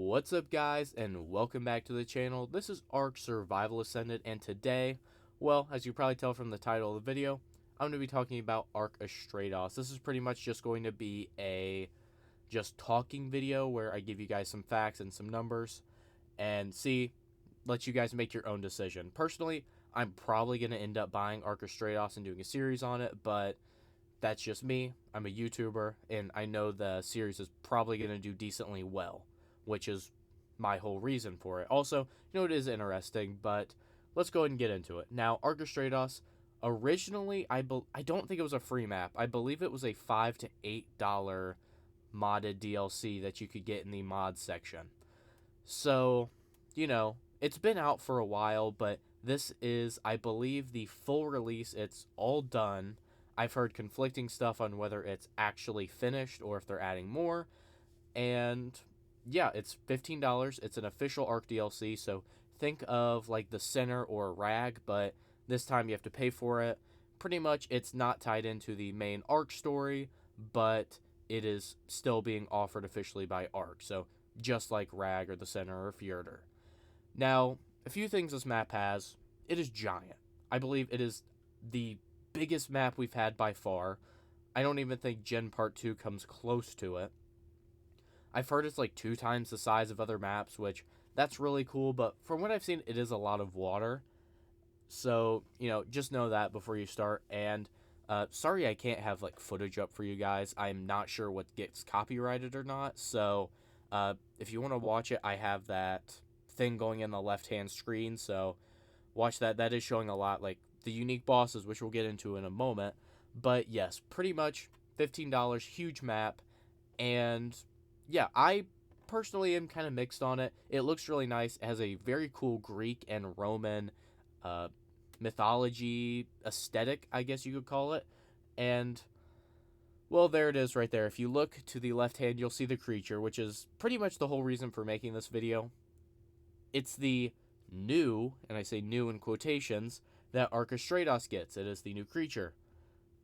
What's up, guys, and welcome back to the channel. This is ARK Survival Ascended, and today, well, as you probably tell from the title of the video, I'm going to be talking about ARK Astraeos. This is pretty much just going to be a just talking video where I give you guys some facts and some numbers and let you guys make your own decision. Personally, I'm probably going to end up buying ARK Astraeos and doing a series on it, but that's just me. I'm a YouTuber, and I know the series is probably going to do decently well, which is my whole reason for it. Also, it is interesting, but let's go ahead and get into it. Now, ARK Astraeos, originally, I don't think it was a free map. I believe it was a $5 to $8 modded DLC that you could get in the mod section. So, it's been out for a while, but this is, I believe, the full release. It's all done. I've heard conflicting stuff on whether it's actually finished or if they're adding more. And yeah, it's $15. It's an official ARK DLC, so think of like the Center or Rag, but this time you have to pay for it. Pretty much it's not tied into the main ARK story, but it is still being offered officially by ARK, so just like Rag or the Center or Fjordur. Now, a few things this map has. It is giant. I believe it is the biggest map we've had by far. I don't even think Gen Part 2 comes close to it. I've heard it's like 2 times the size of other maps, which that's really cool, but from what I've seen, it is a lot of water. So, just know that before you start. And sorry I can't have like footage up for you guys. I'm not sure what gets copyrighted or not. So if you want to watch it, I have that thing going in the left-hand screen. So watch that. That is showing a lot, like the unique bosses, which we'll get into in a moment. But yes, pretty much $15, huge map. And yeah, I personally am kind of mixed on it. It looks really nice. It has a very cool Greek and Roman mythology aesthetic, I guess you could call it. And, well, there it is right there. If you look to the left hand, you'll see the creature, which is pretty much the whole reason for making this video. It's the new, and I say new in quotations, that ARK Astraeos gets. It is the new creature.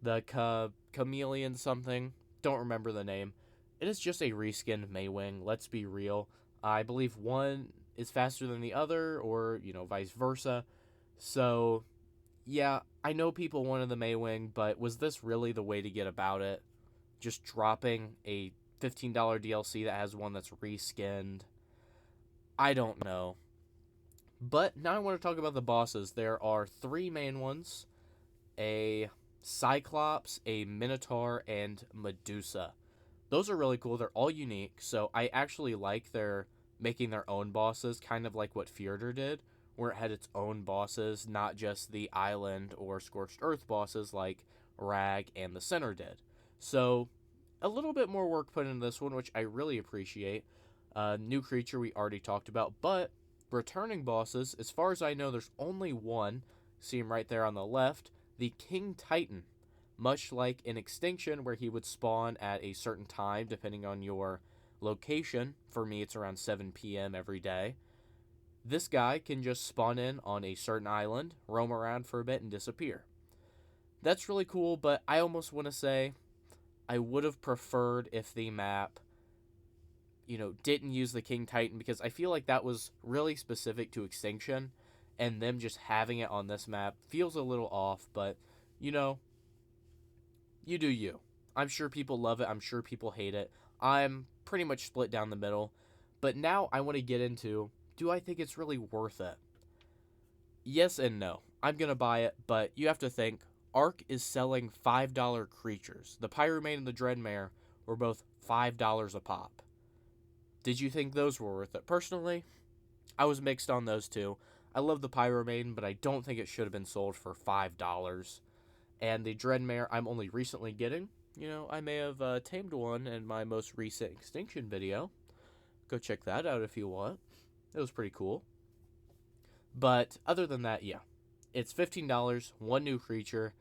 The chameleon something. Don't remember the name. It is just a reskinned Maywing, let's be real. I believe one is faster than the other, or, vice versa. So, yeah, I know people wanted the Maywing, but was this really the way to get about it? Just dropping a $15 DLC that has one that's reskinned? I don't know. But now I want to talk about the bosses. There are 3 main ones: a Cyclops, a Minotaur, and Medusa. Those are really cool. They're all unique, so I actually like their making their own bosses, kind of like what Fjordur did, where it had its own bosses, not just the island or Scorched Earth bosses like Rag and the Center did. So a little bit more work put into this one, which I really appreciate. New creature we already talked about, but returning bosses, as far as I know, there's only one. See him right there on the left, the King Titan. Much like in Extinction, where he would spawn at a certain time, depending on your location. For me, it's around 7 p.m. every day. This guy can just spawn in on a certain island, roam around for a bit, and disappear. That's really cool, but I almost want to say I would have preferred if the map, didn't use the King Titan, because I feel like that was really specific to Extinction, and them just having it on this map feels a little off, but, you do you. I'm sure people love it. I'm sure people hate it. I'm pretty much split down the middle. But now I want to get into, do I think it's really worth it? Yes and no. I'm going to buy it, but you have to think, ARK is selling $5 creatures. The Pyromane and the Dreadmare were both $5 a pop. Did you think those were worth it? Personally, I was mixed on those two. I love the Pyromane, but I don't think it should have been sold for $5. And the Dreadmare I'm only recently getting. I may have tamed one in my most recent Extinction video. Go check that out if you want. It was pretty cool. But other than that, yeah. It's $15, one new creature.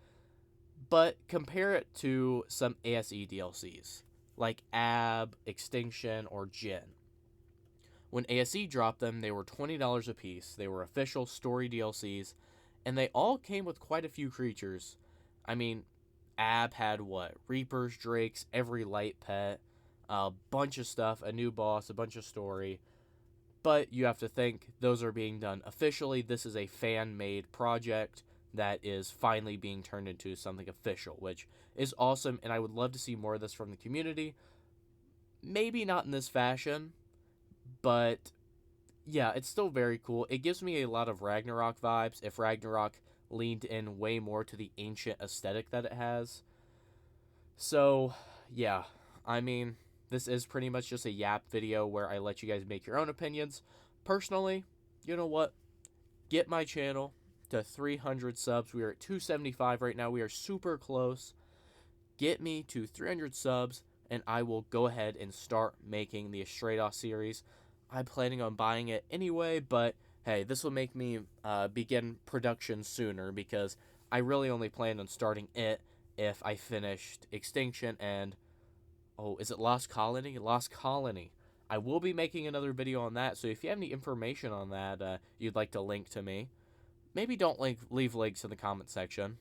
But compare it to some ASE DLCs, like AB, Extinction, or Gen. When ASE dropped them, they were $20 a piece. They were official story DLCs, and they all came with quite a few creatures. I mean, AB had what? Reapers, Drakes, every light pet, a bunch of stuff, a new boss, a bunch of story. But you have to think those are being done officially. This is a fan-made project that is finally being turned into something official, which is awesome, and I would love to see more of this from the community. Maybe not in this fashion, but yeah, it's still very cool. It gives me a lot of Ragnarok vibes if Ragnarok leaned in way more to the ancient aesthetic that it has. So, yeah, I mean, this is pretty much just a yap video where I let you guys make your own opinions. Personally, you know what? Get my channel to 300 subs. We are at 275 right now. We are super close. Get me to 300 subs, and I will go ahead and start making the Astraeos series. I'm planning on buying it anyway, but hey, this will make me begin production sooner because I really only plan on starting it if I finished Extinction and, oh, is it Lost Colony? Lost Colony. I will be making another video on that, so if you have any information on that you'd like to link to me, maybe don't leave links in the comment section,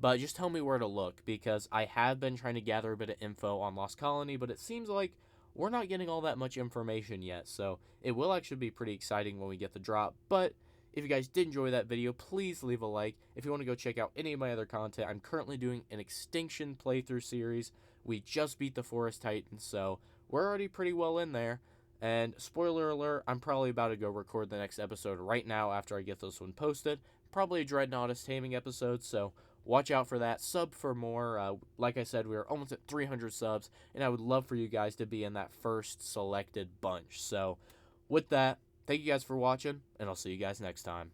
but just tell me where to look, because I have been trying to gather a bit of info on Lost Colony, but it seems like we're not getting all that much information yet, so it will actually be pretty exciting when we get the drop. But if you guys did enjoy that video, please leave a like. If you want to go check out any of my other content, I'm currently doing an Extinction playthrough series. We just beat the Forest Titans, so we're already pretty well in there. And spoiler alert, I'm probably about to go record the next episode right now after I get this one posted. Probably a Dreadnoughtus taming episode, so watch out for that. Sub for more. Like I said, we are almost at 300 subs, and I would love for you guys to be in that first selected bunch. So with that, thank you guys for watching, and I'll see you guys next time.